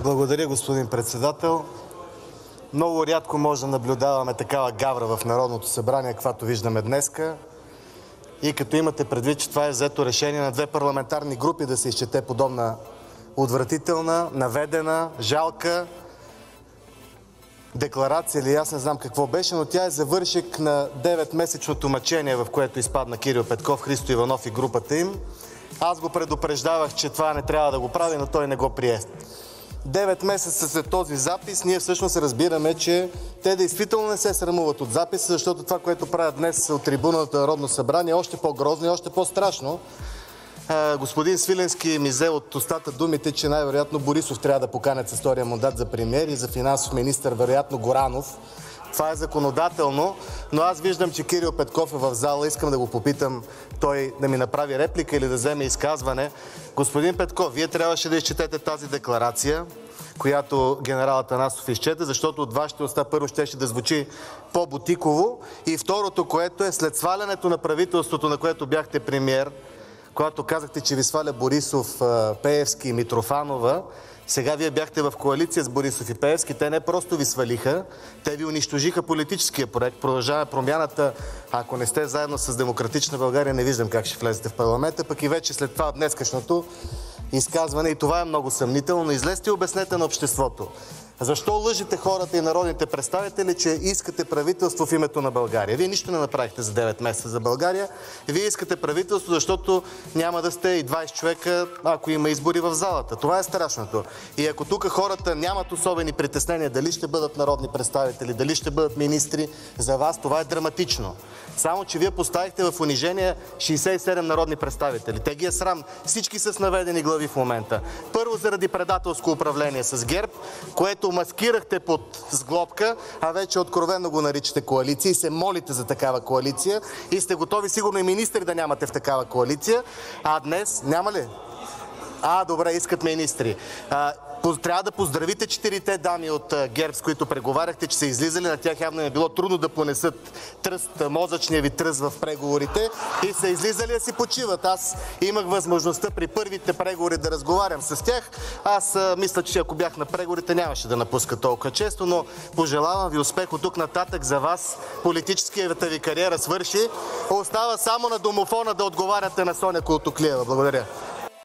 Благодаря, господин председател. Много рядко може да наблюдаваме такава гавра в Народното събрание, каквато виждаме днеска. И като имате предвид, че това е взето решение на две парламентарни групи да се изчете подобна отвратителна, наведена, жалка декларация или аз не знам какво беше, но тя е завършек на 9-месечното мъчение, в което изпадна Кирил Петков, Христо Иванов и групата им. Аз го предупреждавах, че това не трябва да го прави, но той не го прие. 9 месеца след този запис ние всъщност разбираме, че те действително не се срамуват от записа, защото това, което правят днес от трибуната на Народно събрание е още по-грозно и още по-страшно. Господин Свиленски ми взе от устата думите, че най-вероятно Борисов трябва да поканят с втория мандат за премиер и за финансов министър, вероятно Горанов. Това е законодателно, но аз виждам, че Кирил Петков е в зала. Искам да го попитам той да ми направи реплика или да вземе изказване. Господин Петков, вие трябваше да изчетете тази декларация, която генерал Атанасов изчете, защото от вашите уста първо щеше да звучи по-бутиково и второто, което е след свалянето на правителството, на което бяхте премиер, когато казахте, че ви сваля Борисов, Пеевски и Митрофанова, сега вие бяхте в коалиция с Борисов и Пеевски. Те не просто ви свалиха, те ви унищожиха политическия проект. Продължава промяната. Ако не сте заедно с Демократична България, не виждам как ще влезете в парламента. Пък и вече след това днескашното изказване, и това е много съмнително, но излезте и обяснете на обществото. Защо лъжете хората и народните представители, че искате правителство в името на България? Вие нищо не направихте за 9 месеца за България. Вие искате правителство, защото няма да сте и 20 човека, ако има избори в залата. Това е страшното. И ако тук хората нямат особени притеснения дали ще бъдат народни представители, дали ще бъдат министри, за вас това е драматично. Само че вие поставихте в унижение 67 народни представители. Те ги е срам. Всички с наведени глави в момента. Първо заради предателско управление с ГЕРБ, което маскирахте под сглобка, а вече откровено го наричате коалиция и се молите за такава коалиция и сте готови сигурно и министри да нямате в такава коалиция. А днес няма ли? Добре, искат министри. Трябва да поздравите 4-те дами от ГЕРБ, с които преговаряхте, че са излизали. На тях явно е било трудно да понесат мозъчния ви тръст в преговорите и са излизали да си почиват. Аз имах възможността при първите преговори да разговарям с тях. Аз мисля, че ако бях на преговорите, нямаше да напуска толкова често, но пожелавам ви успех от тук нататък за вас. Политическата ви кариера свърши. Остава само на домофона да отговаряте на Соня Култоклиева. Благодаря.